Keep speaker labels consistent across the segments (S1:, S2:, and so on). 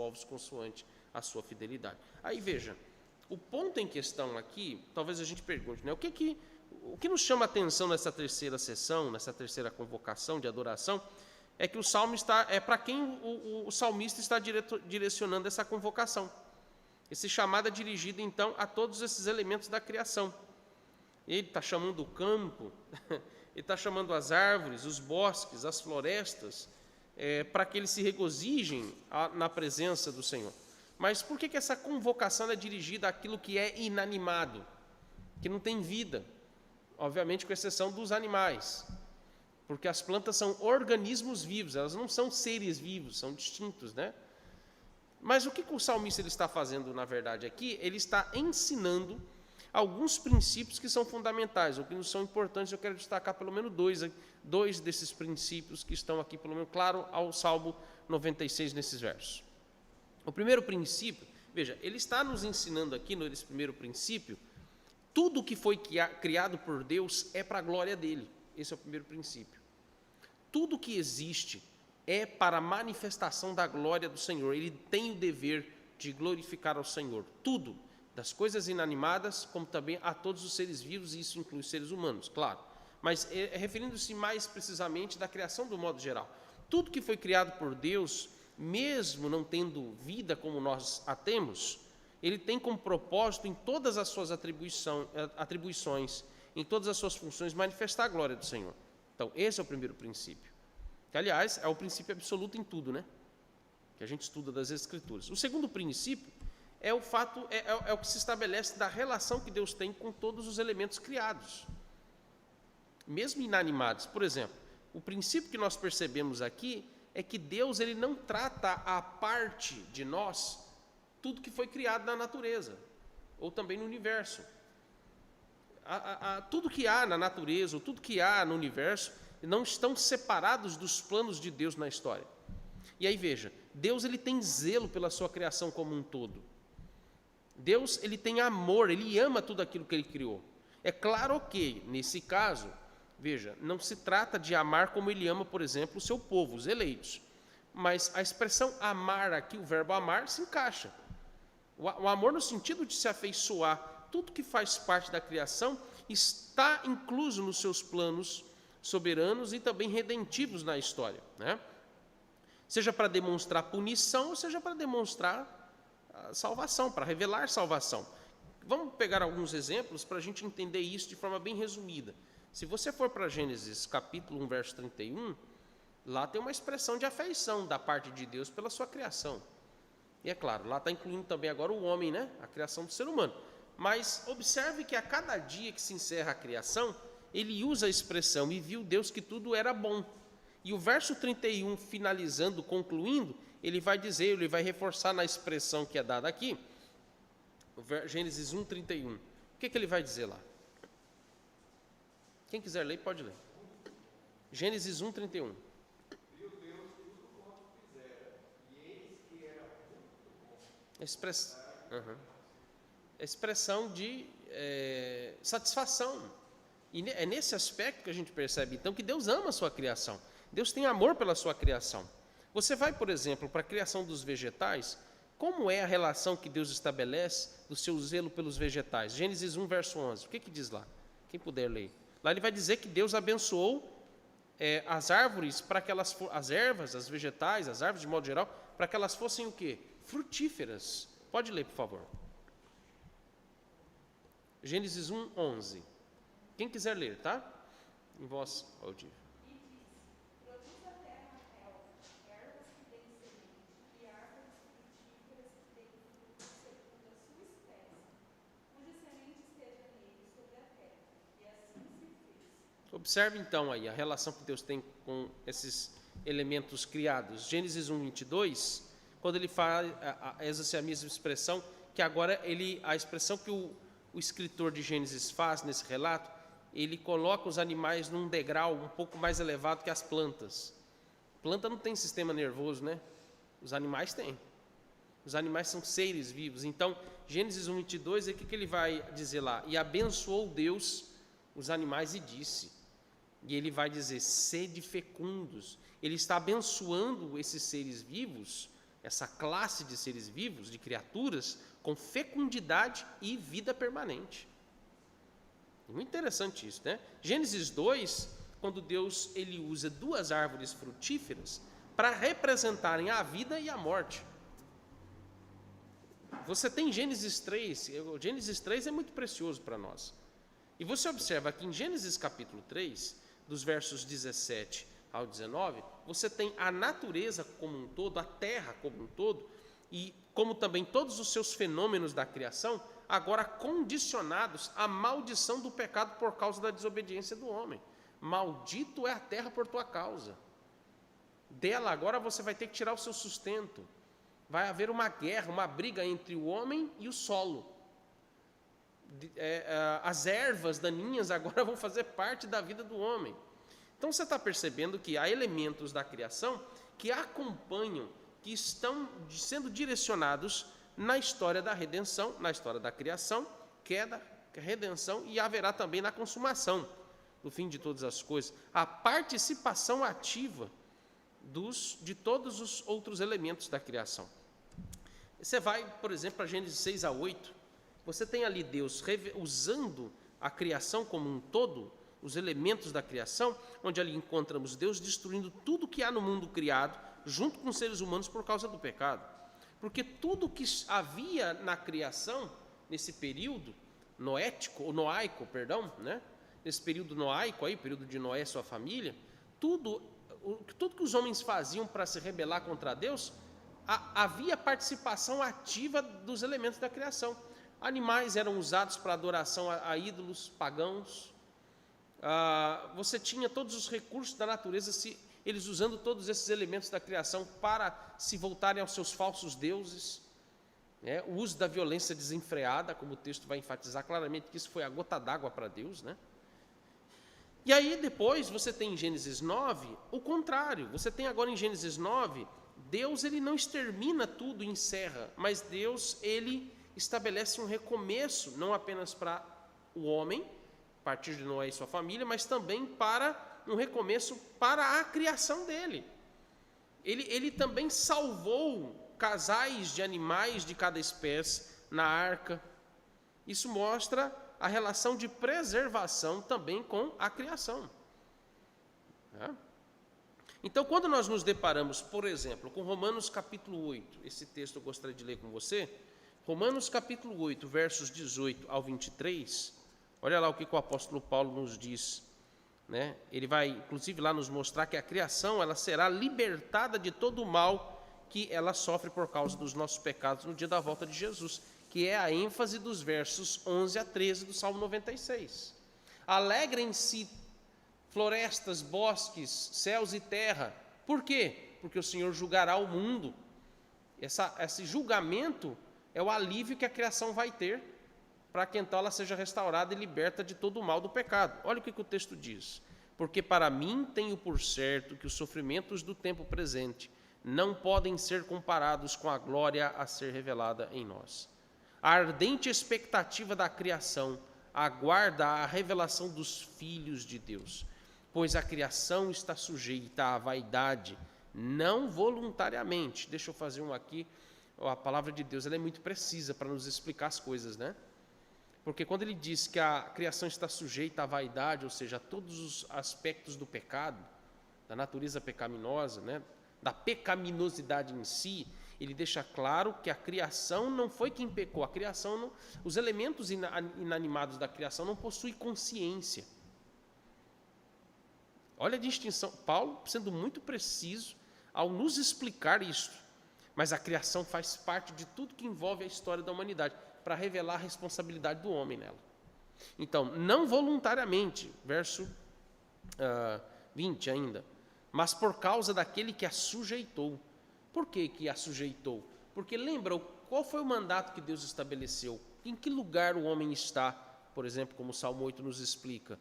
S1: povos consoante a sua fidelidade. Aí veja, o ponto em questão aqui, talvez a gente pergunte, né, o que nos chama a atenção nessa terceira sessão, nessa terceira convocação de adoração, é que o salmo é para quem o salmista está direcionando essa convocação. Esse chamado é dirigido, então, a todos esses elementos da criação. Ele está chamando o campo, ele está chamando as árvores, os bosques, as florestas, para que eles se regozijem na presença do Senhor. Mas por que essa convocação é dirigida àquilo que é inanimado, que não tem vida? Obviamente, com exceção dos animais, porque as plantas são organismos vivos, elas não são seres vivos, são distintos, né? Mas o que o salmista ele está fazendo, na verdade, aqui? Ele está ensinando alguns princípios que são fundamentais, ou que nos são importantes. Eu quero destacar pelo menos dois desses princípios que estão aqui, pelo menos, claro, ao Salmo 96, nesses versos. O primeiro princípio, veja, ele está nos ensinando aqui, nesse primeiro princípio, tudo que foi criado por Deus é para a glória dele. Esse é o primeiro princípio. Tudo que existe é para a manifestação da glória do Senhor. Ele tem o dever de glorificar ao Senhor. Tudo, das coisas inanimadas, como também a todos os seres vivos, e isso inclui os seres humanos, claro. Mas referindo-se mais precisamente da criação do modo geral. Tudo que foi criado por Deus, mesmo não tendo vida como nós a temos, ele tem como propósito, em todas as suas atribuições, em todas as suas funções, manifestar a glória do Senhor. Então, esse é o primeiro princípio. Que, aliás, é o princípio absoluto em tudo, né? Que a gente estuda das Escrituras. O segundo princípio é o fato, é o que se estabelece da relação que Deus tem com todos os elementos criados, mesmo inanimados. Por exemplo, o princípio que nós percebemos aqui é que Deus ele não trata a parte de nós tudo que foi criado na natureza, ou também no universo. Tudo que há na natureza, ou tudo que há no universo, não estão separados dos planos de Deus na história. E aí veja, Deus ele tem zelo pela sua criação como um todo. Deus ele tem amor, ele ama tudo aquilo que ele criou. É claro que, nesse caso, veja, não se trata de amar como ele ama, por exemplo, o seu povo, os eleitos. Mas a expressão amar aqui, o verbo amar, se encaixa. O amor no sentido de se afeiçoar, tudo que faz parte da criação está incluso nos seus planos soberanos e também redentivos na história, né? Seja para demonstrar punição, ou seja para demonstrar salvação, para revelar salvação. Vamos pegar alguns exemplos para a gente entender isso de forma bem resumida. Se você for para Gênesis capítulo 1, verso 31, lá tem uma expressão de afeição da parte de Deus pela sua criação. E é claro, lá está incluindo também agora o homem, né? A criação do ser humano. Mas observe que a cada dia que se encerra a criação, ele usa a expressão, e viu Deus que tudo era bom. E o verso 31, finalizando, concluindo, ele vai dizer, ele vai reforçar na expressão que é dada aqui, Gênesis 1, 31. O que ele vai dizer lá? Quem quiser ler, pode ler. Gênesis 1, 31.
S2: Viu Deus tudo quanto fizera, e eis que era muito bom.
S1: Expressão de satisfação. E é nesse aspecto que a gente percebe, então, que Deus ama a sua criação. Deus tem amor pela sua criação. Você vai, por exemplo, para a criação dos vegetais, como é a relação que Deus estabelece do seu zelo pelos vegetais? Gênesis 1, verso 11. O que diz lá? Quem puder ler. Lá ele vai dizer que Deus abençoou as árvores, para que elas, as ervas, as vegetais, as árvores de modo geral, para que elas fossem o quê? Frutíferas. Pode ler, por favor. Gênesis 1, 11. Quem quiser ler, tá? Em voz audível.
S3: E diz: produz a terra relva, ervas que têm semente, e árvores frutíferas que têm frutos segundo a sua espécie, cuja semente esteja nele sobre a terra. E assim se fez.
S1: Observe então aí a relação que Deus tem com esses elementos criados. Gênesis 1, 22, quando ele fala essa é a mesma expressão, que agora a expressão que o escritor de Gênesis faz nesse relato, ele coloca os animais num degrau um pouco mais elevado que as plantas. Planta não tem sistema nervoso, né? Os animais têm. Os animais são seres vivos. Então, Gênesis 1, 22, o que ele vai dizer lá? E abençoou Deus os animais e disse. E ele vai dizer, sede fecundos. Ele está abençoando esses seres vivos, essa classe de seres vivos, de criaturas, com fecundidade e vida permanente. Muito interessante isso, né? Gênesis 2, quando Deus ele usa duas árvores frutíferas para representarem a vida e a morte. Você tem Gênesis 3, o Gênesis 3 é muito precioso para nós. E você observa que em Gênesis capítulo 3, dos versos 17 ao 19, você tem a natureza como um todo, a terra como um todo, e como também todos os seus fenômenos da criação, agora condicionados à maldição do pecado por causa da desobediência do homem. Maldito é a terra por tua causa. Dela agora você vai ter que tirar o seu sustento. Vai haver uma guerra, uma briga entre o homem e o solo. As ervas daninhas agora vão fazer parte da vida do homem. Então você está percebendo que há elementos da criação que acompanham, que estão sendo direcionados na história da redenção, na história da criação, queda, redenção, e haverá também na consumação, no fim de todas as coisas, a participação ativa de todos os outros elementos da criação. Você vai, por exemplo, para Gênesis 6 a 8, você tem ali Deus usando a criação como um todo, os elementos da criação, onde ali encontramos Deus destruindo tudo que há no mundo criado, junto com os seres humanos por causa do pecado. Porque tudo que havia na criação, nesse período noaico, né? Nesse período noaico, aí, período de Noé e sua família, tudo que os homens faziam para se rebelar contra Deus, havia participação ativa dos elementos da criação. Animais eram usados para adoração a ídolos pagãos. Você tinha todos os recursos da natureza, eles usando todos esses elementos da criação para se voltarem aos seus falsos deuses. O uso da violência desenfreada, como o texto vai enfatizar claramente que isso foi a gota d'água para Deus, né? E aí depois você tem em Gênesis 9 o contrário. Você tem agora em Gênesis 9, Deus ele não extermina tudo e encerra, mas Deus ele estabelece um recomeço, não apenas para o homem, a partir de Noé e sua família, mas também para um recomeço para a criação dele. Ele também salvou casais de animais de cada espécie na arca. Isso mostra a relação de preservação também com a criação. Então, quando nós nos deparamos, por exemplo, com Romanos capítulo 8, esse texto eu gostaria de ler com você, Romanos capítulo 8, versos 18 ao 23, olha lá o que o apóstolo Paulo nos diz, né? Ele vai, inclusive, lá nos mostrar que a criação ela será libertada de todo o mal que ela sofre por causa dos nossos pecados no dia da volta de Jesus, que é a ênfase dos versos 11 a 13 do Salmo 96. Alegrem-se florestas, bosques, céus e terra. Por quê? Porque o Senhor julgará o mundo. Esse julgamento é o alívio que a criação vai ter para que então ela seja restaurada e liberta de todo o mal do pecado. Olha o que o texto diz. Porque para mim tenho por certo que os sofrimentos do tempo presente não podem ser comparados com a glória a ser revelada em nós. A ardente expectativa da criação aguarda a revelação dos filhos de Deus, pois a criação está sujeita à vaidade, não voluntariamente. Deixa eu fazer um aqui. A palavra de Deus ela é muito precisa para nos explicar as coisas, né? Porque quando ele diz que a criação está sujeita à vaidade, ou seja, a todos os aspectos do pecado, da natureza pecaminosa, né? Da pecaminosidade em si, ele deixa claro que a criação não foi quem pecou. A criação, não, os elementos inanimados da criação não possuem consciência. Olha a distinção. Paulo sendo muito preciso ao nos explicar isto. Mas a criação faz parte de tudo que envolve a história da humanidade, para revelar a responsabilidade do homem nela. Então, não voluntariamente, verso 20 ainda, mas por causa daquele que a sujeitou. Por que a sujeitou? Porque lembra, qual foi o mandato que Deus estabeleceu? Em que lugar o homem está? Por exemplo, como o Salmo 8 nos explica.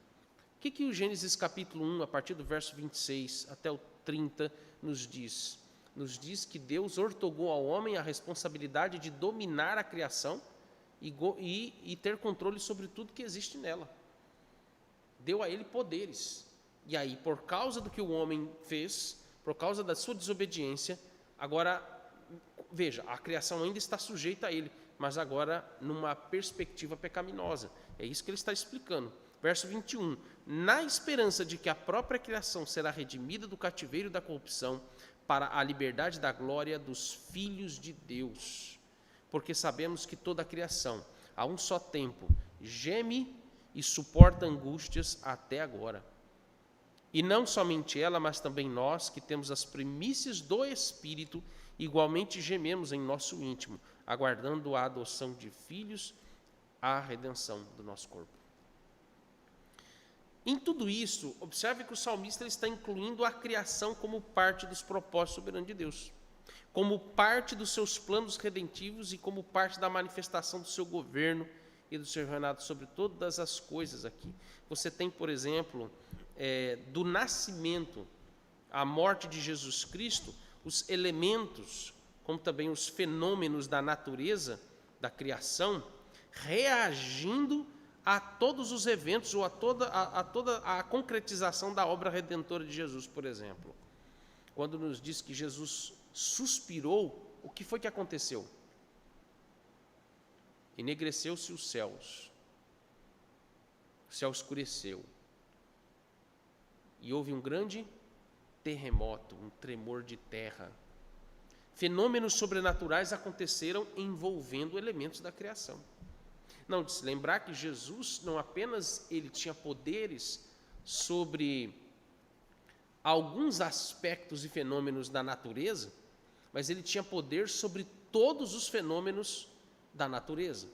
S1: O que o Gênesis capítulo 1, a partir do verso 26 até o 30, nos diz? Nos diz que Deus ortogou ao homem a responsabilidade de dominar a criação e ter controle sobre tudo que existe nela. Deu a ele poderes. E aí, por causa do que o homem fez, por causa da sua desobediência, agora veja, a criação ainda está sujeita a ele, mas agora numa perspectiva pecaminosa. É isso que ele está explicando. Verso 21. Na esperança de que a própria criação será redimida do cativeiro da corrupção para a liberdade da glória dos filhos de Deus. Porque sabemos que toda a criação, a um só tempo, geme e suporta angústias até agora. E não somente ela, mas também nós, que temos as primícias do Espírito, igualmente gememos em nosso íntimo, aguardando a adoção de filhos, a redenção do nosso corpo. Em tudo isso, observe que o salmista ele está incluindo a criação como parte dos propósitos soberanos de Deus, como parte dos seus planos redentivos e como parte da manifestação do seu governo e do seu reinado sobre todas as coisas aqui. Você tem, por exemplo, do nascimento à morte de Jesus Cristo, os elementos, como também os fenômenos da natureza, da criação, reagindo a todos os eventos ou a toda a concretização da obra redentora de Jesus, por exemplo. Quando nos diz que Jesus suspirou, o que foi que aconteceu? Enegreceu-se os céus, o céu escureceu, e houve um grande terremoto, um tremor de terra. Fenômenos sobrenaturais aconteceram envolvendo elementos da criação. Não, de se lembrar que Jesus não apenas ele tinha poderes sobre alguns aspectos e fenômenos da natureza, mas ele tinha poder sobre todos os fenômenos da natureza.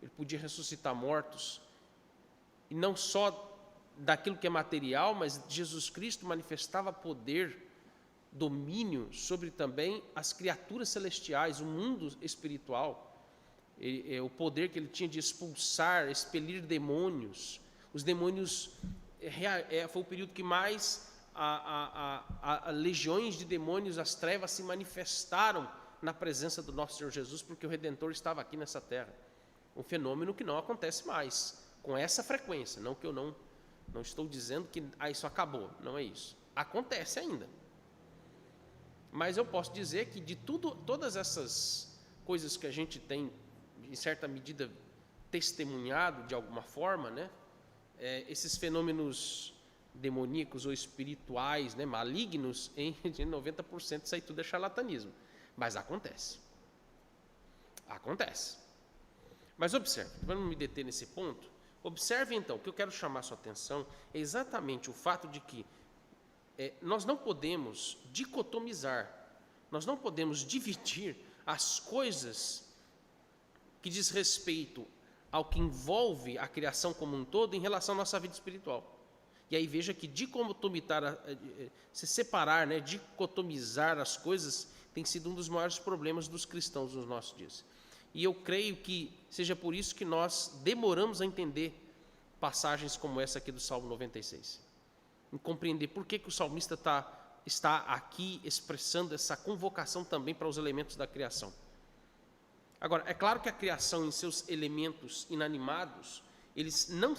S1: Ele podia ressuscitar mortos, e não só daquilo que é material, mas Jesus Cristo manifestava poder, domínio sobre também as criaturas celestiais, o mundo espiritual. O poder que ele tinha de expulsar, expelir demônios. Os demônios, foi o período que mais legiões de demônios, as trevas se manifestaram na presença do nosso Senhor Jesus, porque o Redentor estava aqui nessa terra. Um fenômeno que não acontece mais, com essa frequência. Não que eu não estou dizendo que isso acabou, não é isso. Acontece ainda. Mas eu posso dizer que de todas essas coisas que a gente tem, em certa medida, testemunhado de alguma forma, né? Esses fenômenos demoníacos ou espirituais, né, malignos, em 90% isso aí tudo é charlatanismo. Mas acontece. Acontece. Mas observe, para não me deter nesse ponto, observe então, o que eu quero chamar a sua atenção é exatamente o fato de que nós não podemos dicotomizar, nós não podemos dividir as coisas que diz respeito ao que envolve a criação como um todo em relação à nossa vida espiritual. E aí veja que se separar, né, dicotomizar as coisas tem sido um dos maiores problemas dos cristãos nos nossos dias. E eu creio que seja por isso que nós demoramos a entender passagens como essa aqui do Salmo 96. Em compreender por que o salmista está aqui expressando essa convocação também para os elementos da criação. Agora, é claro que a criação em seus elementos inanimados, eles não